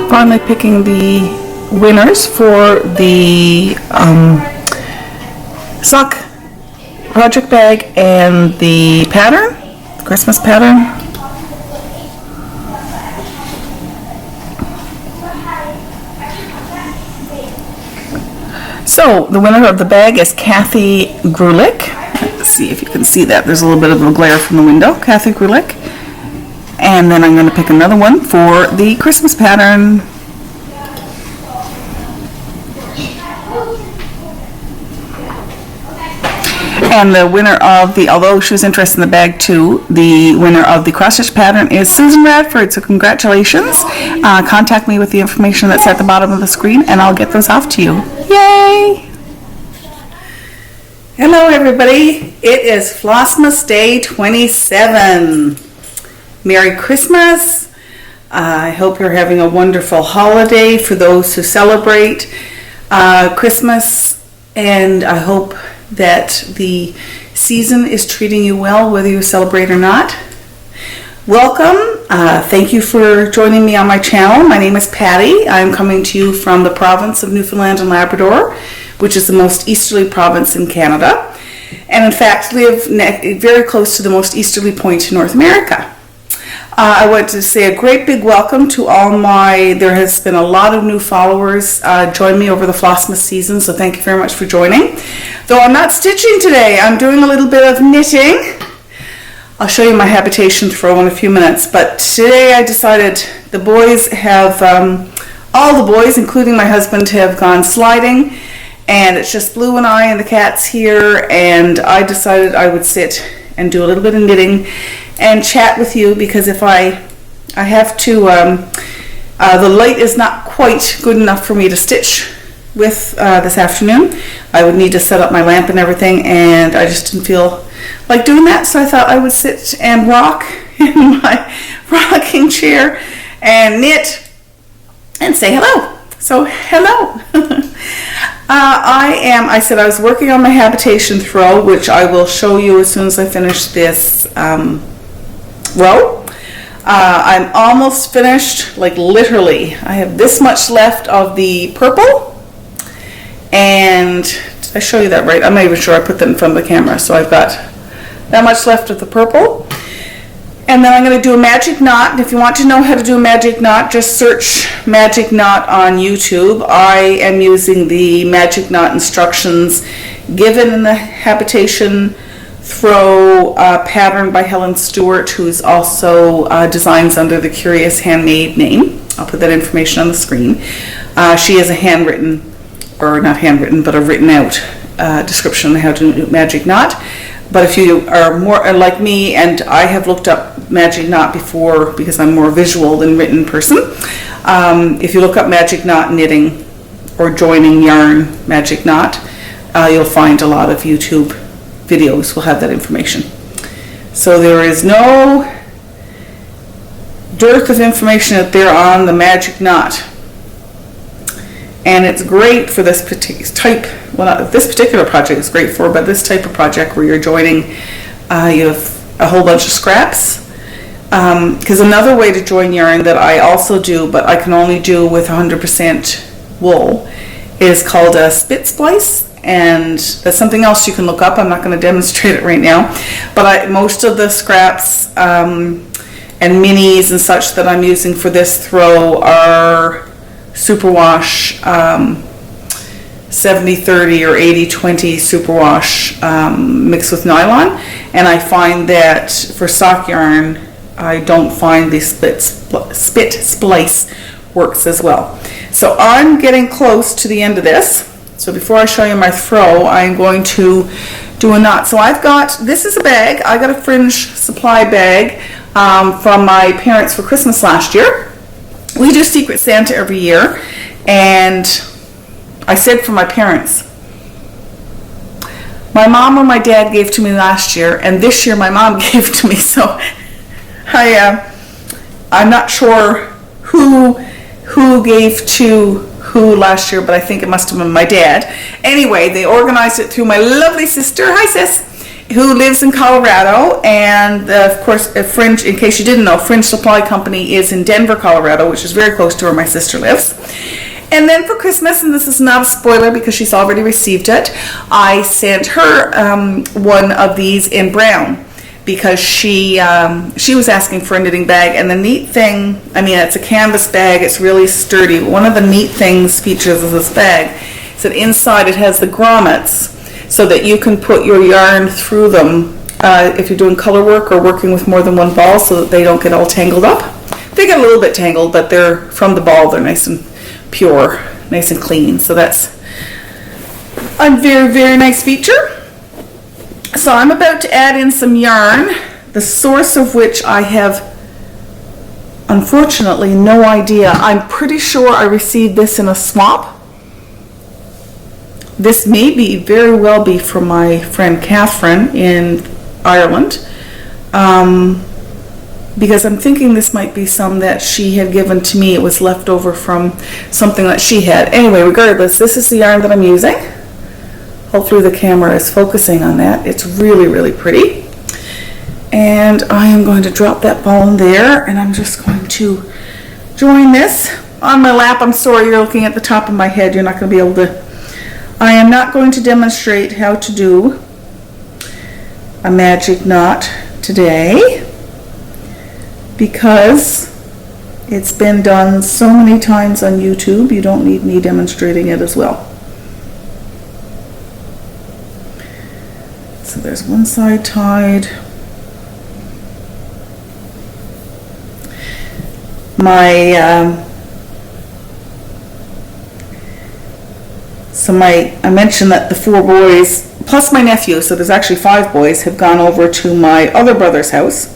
finally picking the winners for the sock project bag and the pattern, the Christmas pattern. So the winner of the bag is Kathy Grulick. Let's see if you can see that. There's a little bit of a glare from the window. Kathy Grulick. And then I'm going to pick another one for the Christmas pattern. And the winner of the, although she was interested in the bag too, the winner of the cross-stitch pattern is Susan Radford. So congratulations. Contact me with the information that's at the bottom of the screen and I'll get those off to you. Yay! Hello everybody. It is Flossmas Day 27. Merry Christmas. I hope you're having a wonderful holiday for those who celebrate Christmas, and I hope that the season is treating you well whether you celebrate or not. Welcome. Thank you for joining me on my channel. My name is Patty. I'm coming to you from the province of Newfoundland and Labrador, which is the most easterly province in Canada, and in fact live very close to the most easterly point in North America. I want to say a great big welcome to all there has been a lot of new followers join me over the Flossmas season, so thank you very much for joining. Though I'm not stitching today, I'm doing a little bit of knitting. I'll show you my habitation throw in a few minutes, but today I decided the boys have, all the boys, including my husband, have gone sliding, and it's just Blue and I and the cats here, and I decided I would sit and do a little bit of knitting and chat with you, because if I have to, the light is not quite good enough for me to stitch with this afternoon. I would need to set up my lamp and everything, and I just didn't feel like doing that, so I thought I would sit and rock in my rocking chair and knit and say hello. So hello. I said I was working on my habitation throw, which I will show you as soon as I finish this row. I'm almost finished, like literally. I have this much left of the purple, and did I show you that right? I'm not even sure I put that in front of the camera, so I've got that much left of the purple. And then I'm going to do a magic knot. And if you want to know how to do a magic knot, just search magic knot on YouTube. I am using the magic knot instructions given in the habitation throw pattern by Helen Stewart, who's also designs under the Curious Handmade name. I'll put that information on the screen. She has a handwritten, or not handwritten, but a written out description on how to do magic knot. But if you are more like me, and I have looked up magic knot before because I'm more visual than written person, if you look up magic knot knitting or joining yarn magic knot, you'll find a lot of YouTube videos will have that information. So there is no dearth of information out there on the magic knot, and it's great for this particular type. Well, not this particular project is great for, but this type of project where you're joining, you have a whole bunch of scraps. Because another way to join yarn that I also do, but I can only do with 100% wool, is called a spit splice, and that's something else you can look up. I'm not going to demonstrate it right now, but most of the scraps and minis and such that I'm using for this throw are superwash 70-30 or 80-20 superwash mixed with nylon, and I find that for sock yarn I don't find the spit splice works as well. So I'm getting close to the end of this. So before I show you my throw, I'm going to do a knot. So I've got, this is a bag. I got a fringe supply bag from my parents for Christmas last year. We do Secret Santa every year, and I said for my parents. My mom or my dad gave to me last year, and this year my mom gave to me. So I'm not sure who gave to who last year, but I think it must have been my dad. Anyway, they organized it through my lovely sister. Hi, sis. who lives in Colorado, and of course, Fringe, in case you didn't know, Fringe Supply Company is in Denver, Colorado, which is very close to where my sister lives. And then for Christmas, and this is not a spoiler because she's already received it, I sent her one of these in brown because she was asking for a knitting bag. And the neat thing, I mean, it's a canvas bag, it's really sturdy. One of the neat features of this bag is that inside it has the grommets so that you can put your yarn through them if you're doing color work or working with more than one ball so that they don't get all tangled up. They get a little bit tangled, but they're from the ball, they're nice and pure, nice and clean. So that's a very, very nice feature. So I'm about to add in some yarn, the source of which I have unfortunately no idea. I'm pretty sure I received this in a swap. This may very well be from my friend Catherine in Ireland, because I'm thinking this might be some that she had given to me. It was left over from something that she had. Anyway, regardless, this is the yarn that I'm using. Hopefully the camera is focusing on that. It's really, really pretty. And I am going to drop that ball in there, and I'm just going to join this on my lap. I'm sorry, you're looking at the top of my head. You're not going to be able to. I am not going to demonstrate how to do a magic knot today because it's been done so many times on YouTube. You don't need me demonstrating it as well. So there's one side tied. I mentioned that the 4 boys, plus my nephew, so there's actually 5 boys, have gone over to my other brother's house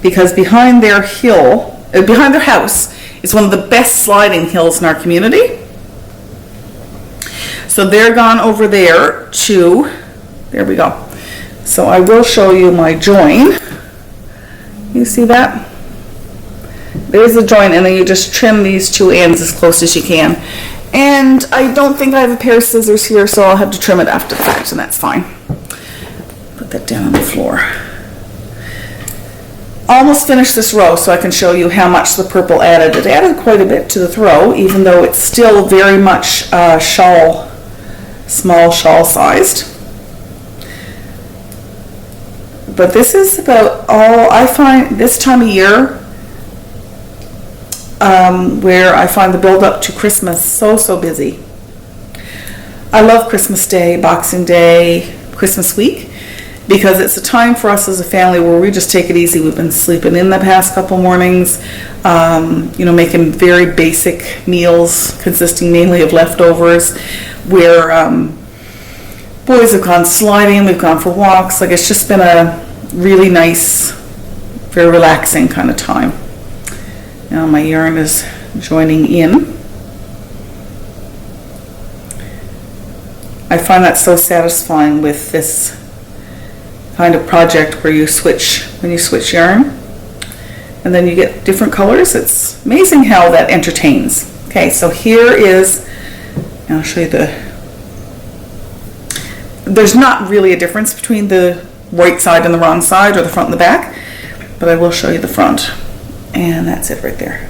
because behind their house is one of the best sliding hills in our community. So they're gone over there there we go. So I will show you my join. You see that? There's the join, and then you just trim these 2 ends as close as you can. And I don't think I have a pair of scissors here, so I'll have to trim it after the fact, and that's fine. Put that down on the floor. Almost finished this row so I can show you how much the purple added. It added quite a bit to the row, even though it's still very much small shawl sized. But this is about all I find this time of year, where I find the build up to Christmas so busy. I love Christmas Day, Boxing Day, Christmas week, because it's a time for us as a family where we just take it easy. We've been sleeping in the past couple mornings, making very basic meals consisting mainly of leftovers, where boys have gone sliding, we've gone for walks. Like, it's just been a really nice, very relaxing kind of time. Now my yarn is joining in. I find that so satisfying with this kind of project where when you switch yarn and then you get different colors. It's amazing how that entertains. Okay, so here is, and I'll show you there's not really a difference between the right side and the wrong side, or the front and the back, but I will show you the front. And that's it right there.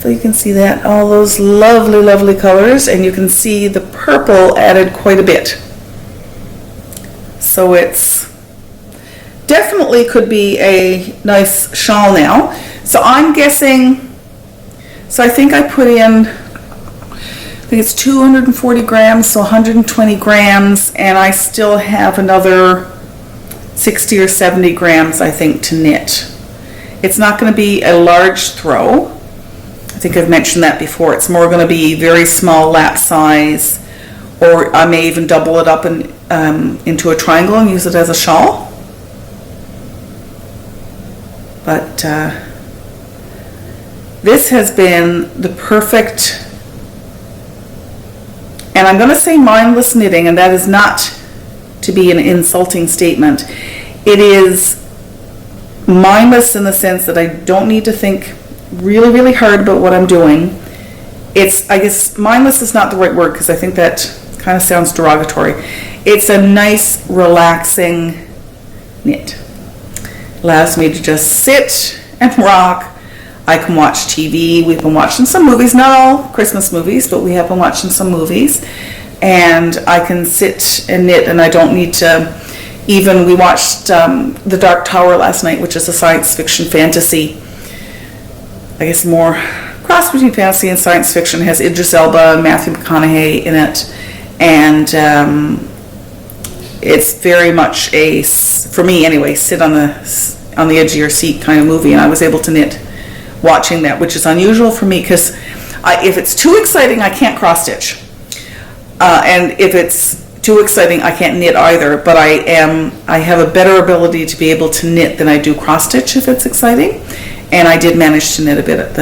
So you can see that, all those lovely, lovely colors, and you can see the purple added quite a bit. So it's definitely could be a nice shawl now. So I'm guessing, so I think I put in, I think it's 240 grams, so 120 grams, and I still have another 60 or 70 grams, I think, to knit. It's not going to be a large throw. I think I've mentioned that before. It's more going to be very small lap size, or I may even double it up into a triangle and use it as a shawl. But this has been the perfect, and I'm going to say mindless knitting, and that is not to be an insulting statement. It is mindless in the sense that I don't need to think really, really hard about what I'm doing. I guess mindless is not the right word, because I think that kind of sounds derogatory. it's a nice, relaxing knit. Allows me to just sit and rock. I can watch TV. We've been watching some movies, not all Christmas movies, but we have been watching some movies. And I can sit and knit, and I don't need to we watched The Dark Tower last night, which is a science fiction fantasy. I guess more cross between fantasy and science fiction. It has Idris Elba and Matthew McConaughey in it. And it's very much for me anyway, sit on the edge of your seat kind of movie. And I was able to knit watching that, which is unusual for me because if it's too exciting, I can't cross stitch. And if it's too exciting, I can't knit either, but I have a better ability to be able to knit than I do cross stitch if it's exciting. And I did manage to knit a bit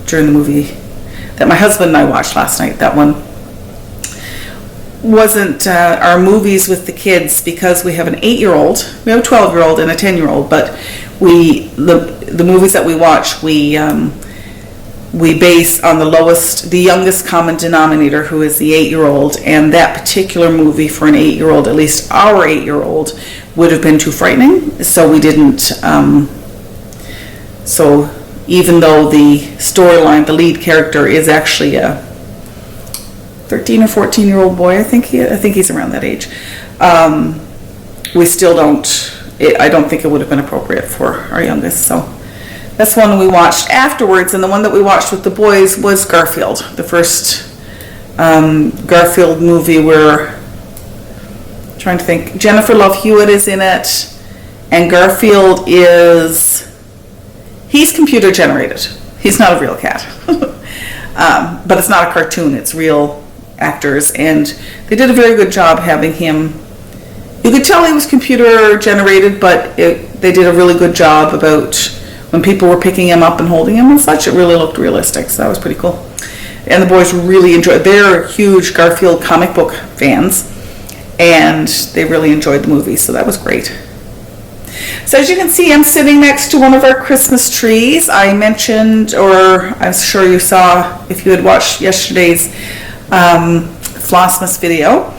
during the movie that my husband and I watched last night. That one wasn't our movies with the kids because we have an 8-year-old, we have a 12-year-old and a 10-year-old, but the movies that we watch, we base on the youngest common denominator, who is the 8-year-old, and that particular movie for an 8-year-old, at least our 8-year-old, would have been too frightening, so we didn't, so even though the storyline, the lead character is actually a 13 or 14-year-old boy, I think he's around that age, we still I don't think it would have been appropriate for our youngest, so that's one we watched afterwards. And the one that we watched with the boys was Garfield, the first Garfield movie where, I'm trying to think, Jennifer Love Hewitt is in it, and Garfield he's computer generated. He's not a real cat. But it's not a cartoon, it's real actors, and they did a very good job having him. You could tell he was computer generated, but they did a really good job about when people were picking him up and holding him and such. It really looked realistic, so that was pretty cool. And the boys really enjoyed. They're huge Garfield comic book fans, and they really enjoyed the movie, so that was great. So as you can see, I'm sitting next to one of our Christmas trees. I mentioned, or I'm sure you saw if you had watched yesterday's Flossmas video,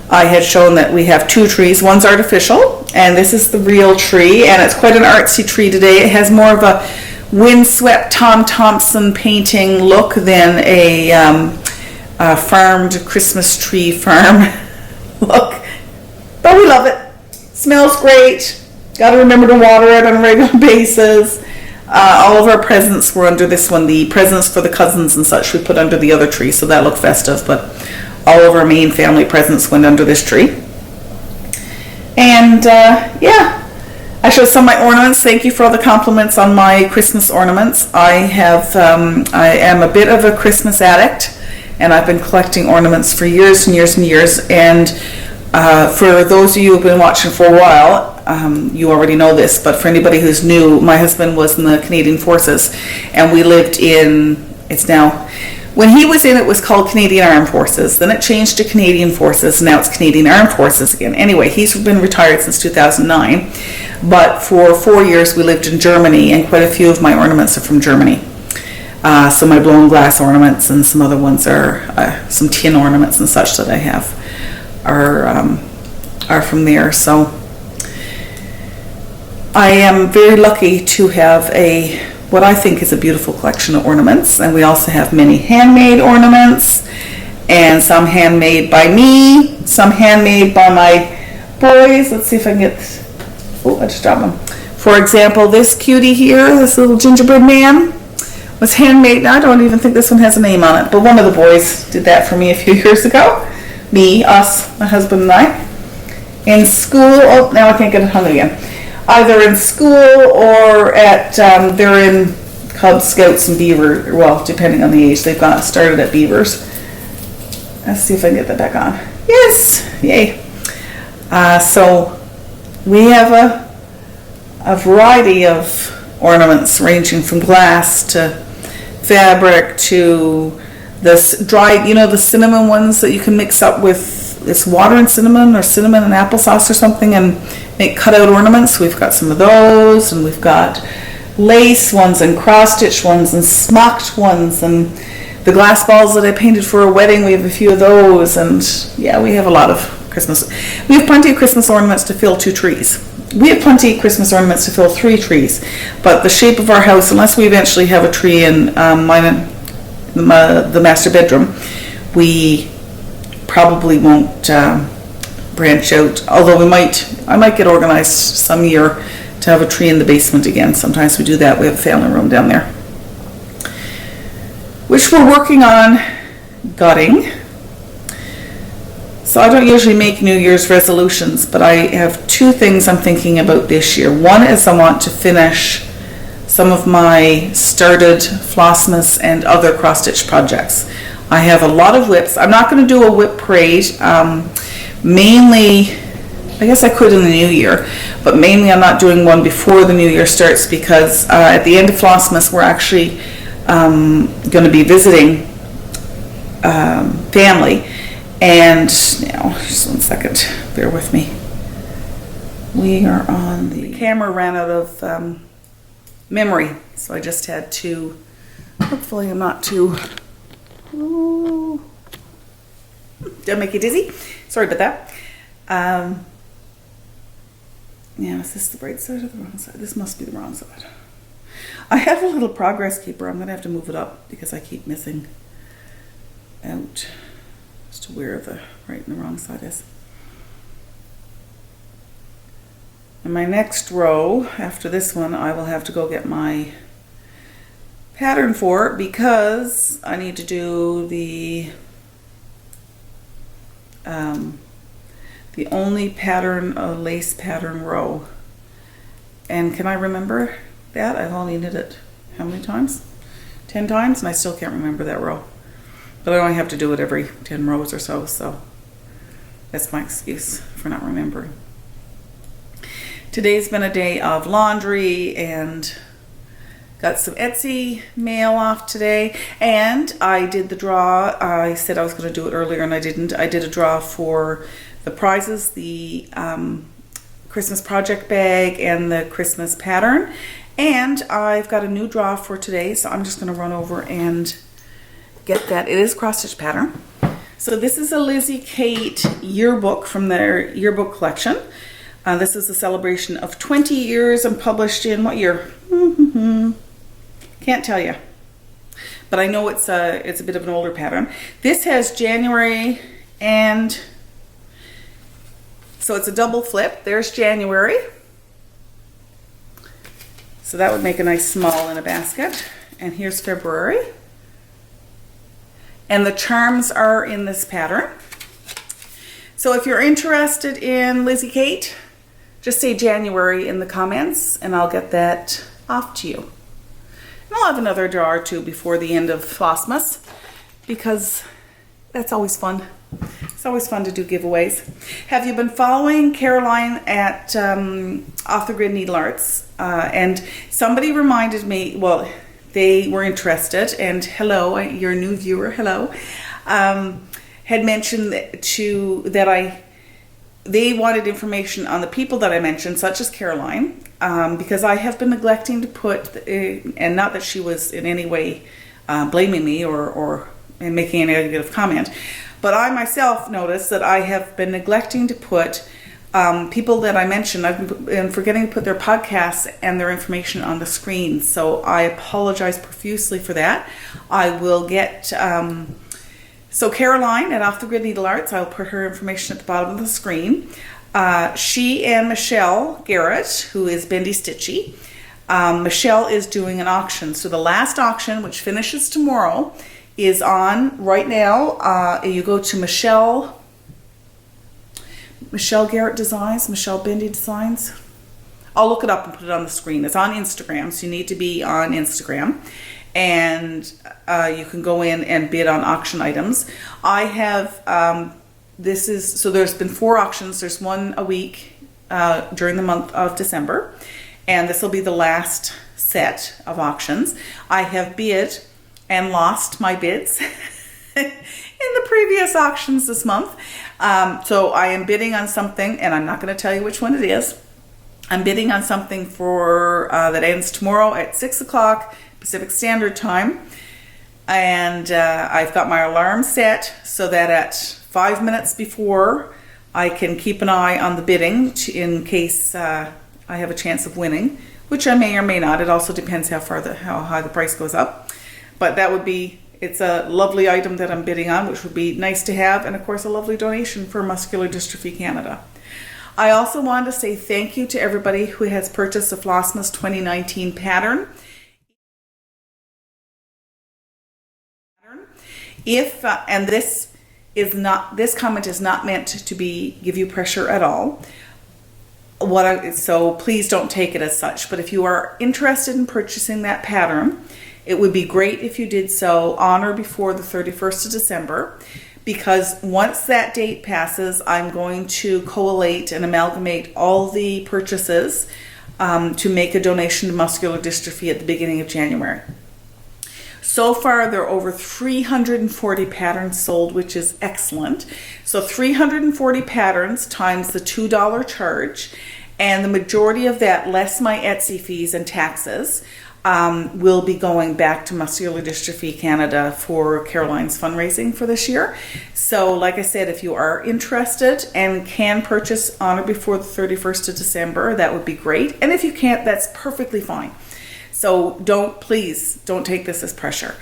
I had shown that we have 2 trees. One's artificial, and this is the real tree, and it's quite an artsy tree today. It has more of a windswept Tom Thompson painting look than a farmed Christmas tree farm look, but we love it. Smells great. Got to remember to water it on a regular basis. All of our presents were under this one. The presents for the cousins and such we put under the other tree, so that looked festive, but all of our main family presents went under this tree. And yeah, I showed some of my ornaments. Thank you for all the compliments on my Christmas ornaments. I am a bit of a Christmas addict, and I've been collecting ornaments for years and years and years. And for those of you who've been watching for a while, you already know this, but for anybody who's new, my husband was in the Canadian Forces, and we lived when he was in, it was called Canadian Armed Forces. Then it changed to Canadian Forces. Now it's Canadian Armed Forces again. Anyway, he's been retired since 2009. But for 4 years, we lived in Germany, and quite a few of my ornaments are from Germany. So my blown glass ornaments and some other ones are some tin ornaments and such that I have are from there. So I am very lucky to have what I think is a beautiful collection of ornaments, and we also have many handmade ornaments, and some handmade by me, some handmade by my boys. Let's see if I can get, I just dropped them. For example, this cutie here, this little gingerbread man, was handmade. Now I don't even think this one has a name on it, but one of the boys did that for me a few years ago. Us, my husband and I. In school, now I can't get it hung again. Either in school or they're in Cub Scouts and Beaver, well, depending on the age, they've started at Beavers. Let's see if I can get that back on. Yes, yay. So we have a variety of ornaments ranging from glass to fabric to this dried, the cinnamon ones that you can mix up with it's water and cinnamon or cinnamon and applesauce or something and make cutout ornaments. We've got some of those, and we've got lace ones and cross-stitch ones and smocked ones, and the glass balls that I painted for a wedding, we have a few of those, and yeah, we have a lot of Christmas. We have plenty of Christmas ornaments to fill 2 trees. We have plenty of Christmas ornaments to fill 3 trees. But the shape of our house, unless we eventually have a tree in the master bedroom, we probably won't branch out. Although I might get organized some year to have a tree in the basement again. Sometimes we do that. We have a family room down there, which we're working on gutting. So I don't usually make New Year's resolutions, but I have 2 things I'm thinking about this year. One is I want to finish some of my started Flossmas and other cross-stitch projects. I have a lot of whips. I'm not going to do a whip parade. Mainly, I guess I could in the new year, but mainly I'm not doing one before the new year starts because at the end of Flossmas we're actually going to be visiting family. And now, just one second, bear with me. We are on the camera ran out of memory, so I just had to, hopefully I'm not too, did I make you dizzy? Sorry about that. Yeah, is this the right side or the wrong side? This must be the wrong side. I have a little progress keeper. I'm going to have to move it up because I keep missing out as to where the right and the wrong side is. In my next row, after this one, I will have to go get my pattern for it because I need to do the only pattern, lace pattern row. And can I remember that? I've only knit it how many times? 10 times, and I still can't remember that row. But I only have to do it every 10 rows or so, so that's my excuse for not remembering. Today's been a day of laundry and got some Etsy mail off today, and I did the draw. I said I was going to do it earlier and I didn't. I did a draw for the prizes, the Christmas project bag and the Christmas pattern, and I've got a new draw for today, so I'm just going to run over and get that. It is cross stitch pattern. So this is a Lizzie Kate yearbook from their yearbook collection. This is a celebration of 20 years and published in what year? Can't tell you, but I know it's a bit of an older pattern. This has January, and so it's a double flip. There's January, so that would make a nice small in a basket. And here's February, and the charms are in this pattern. So if you're interested in Lizzie Kate, just say January in the comments and I'll get that off to you. And I'll have another draw or two before the end of Flossmas because that's always fun. It's always fun to do giveaways. Have you been following Caroline at Off the Grid Needle Arts? And somebody reminded me, well, they were interested, and hello, you're a new viewer, hello, had mentioned they wanted information on the people that I mentioned, such as Caroline, because I have been neglecting to put, and not that she was in any way blaming me or making any negative comment, but I myself noticed that I have been neglecting to put people that I mentioned. I've been forgetting to put their podcasts and their information on the screen, so I apologize profusely for that. I will get... So Caroline at Off the Grid Needle Arts, I'll put her information at the bottom of the screen. She and Michelle Garrett, who is Bendy Stitchy, Michelle is doing an auction. So the last auction, which finishes tomorrow, is on right now. You go to Michelle Garrett Designs, Michelle Bendy Designs. I'll look it up and put it on the screen. It's on Instagram, so you need to be on Instagram. And you can go in and bid on auction items. I have, so there's been 4 auctions. There's one a week during the month of December. And this will be the last set of auctions. I have bid and lost my bids in the previous auctions this month. So I am bidding on something, and I'm not going to tell you which one it is. I'm bidding on something for that ends tomorrow at 6 o'clock. Pacific Standard Time, and I've got my alarm set so that at 5 minutes before I can keep an eye on the bidding in case I have a chance of winning, which I may or may not. It also depends how high the price goes up. But that would be, it's a lovely item that I'm bidding on, which would be nice to have, and of course a lovely donation for Muscular Dystrophy Canada. I also want to say thank you to everybody who has purchased the Flossmas 2019 pattern. And this comment is not meant to give you pressure at all. So please don't take it as such. But if you are interested in purchasing that pattern, it would be great if you did so on or before the 31st of December, because once that date passes, I'm going to collate and amalgamate all the purchases to make a donation to muscular dystrophy at the beginning of January. So far, there are over 340 patterns sold, which is excellent. So 340 patterns times the $2 charge, and the majority of that, less my Etsy fees and taxes, will be going back to Muscular Dystrophy Canada for Caroline's fundraising for this year. So like I said, if you are interested and can purchase on or before the 31st of December, that would be great. And if you can't, that's perfectly fine. So please don't take this as pressure.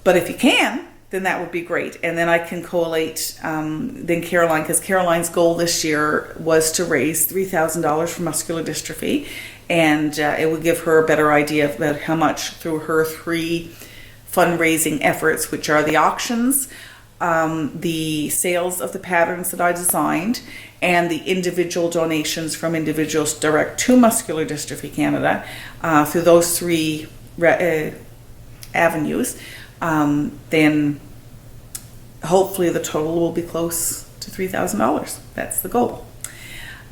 But if you can, then that would be great. And then I can collate then Caroline, because Caroline's goal this year was to raise $3,000 for muscular dystrophy. And it would give her a better idea about how much through her 3 fundraising efforts, which are the auctions, the sales of the patterns that I designed, and the individual donations from individuals direct to Muscular Dystrophy Canada. Through those 3 avenues, then hopefully the total will be close to $3,000. That's the goal.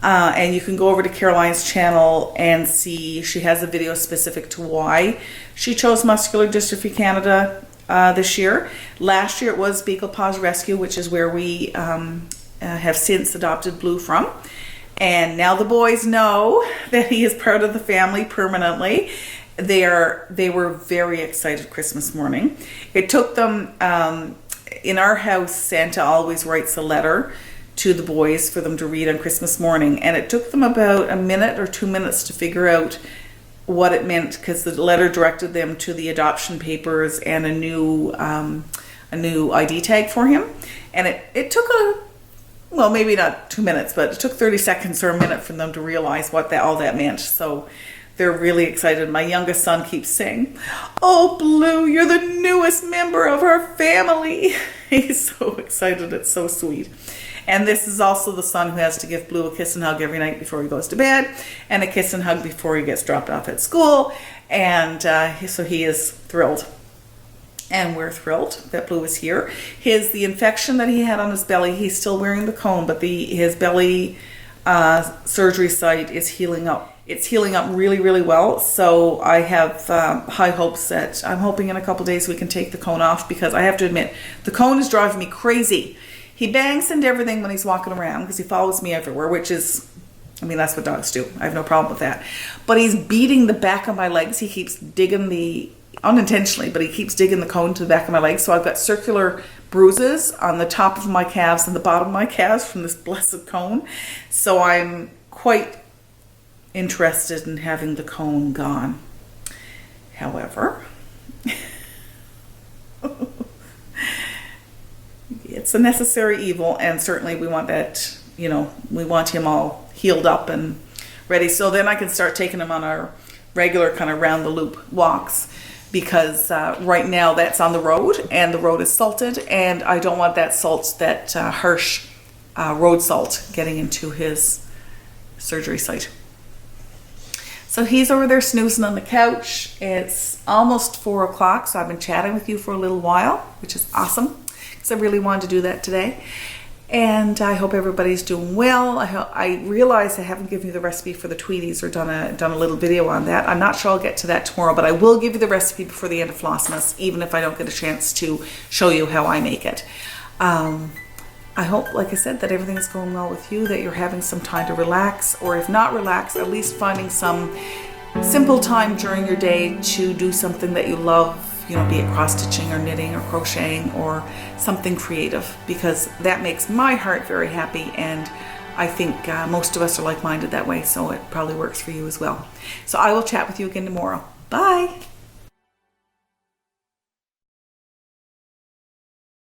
And you can go over to Caroline's channel and see she has a video specific to why she chose Muscular Dystrophy Canada this year. Last year it was Beagle Paws Rescue, which is where we have since adopted Blue from. And now the boys know that he is part of the family permanently. They were very excited Christmas morning. It took them, in our house, Santa always writes a letter to the boys for them to read on Christmas morning, and it took them about a minute or 2 minutes to figure out what it meant, because the letter directed them to the adoption papers and a new ID tag for him. And it took well, maybe not 2 minutes, but it took 30 seconds or a minute for them to realize what all that meant. So they're really excited. My youngest son keeps saying, "Oh, Blue, you're the newest member of our family." He's so excited. It's so sweet. And this is also the son who has to give Blue a kiss and hug every night before he goes to bed, and a kiss and hug before he gets dropped off at school. And so he is thrilled. And we're thrilled that Blue is here. The infection that he had on his belly, he's still wearing the cone, but his belly surgery site is healing up. It's healing up really, really well. So I have high hopes that I'm hoping in a couple days we can take the cone off, because I have to admit, the cone is driving me crazy. He bangs into everything when he's walking around because he follows me everywhere, which is, I mean, that's what dogs do. I have no problem with that. But he's beating the back of my legs. He keeps digging unintentionally, but he keeps digging the cone to the back of my legs. So I've got circular bruises on the top of my calves and the bottom of my calves from this blessed cone. So I'm quite interested in having the cone gone. However, it's a necessary evil, and certainly we want that, we want him all healed up and ready, so then I can start taking him on our regular kind of round the loop walks, because right now that's on the road, and the road is salted, and I don't want that harsh road salt getting into his surgery site. So he's over there snoozing on the couch. It's almost 4 o'clock, so I've been chatting with you for a little while, which is awesome, because I really wanted to do that today. And I hope everybody's doing well. I realize I haven't given you the recipe for the Tweeties or done a little video on that. I'm not sure I'll get to that tomorrow, but I will give you the recipe before the end of Flossmas, even if I don't get a chance to show you how I make it. I hope, like I said, that everything is going well with you, that you're having some time to relax, or if not relax, at least finding some simple time during your day to do something that you love be it cross stitching or knitting or crocheting or something creative, because that makes my heart very happy, and I think most of us are like-minded that way, so it probably works for you as well. So I will chat with you again tomorrow. Bye.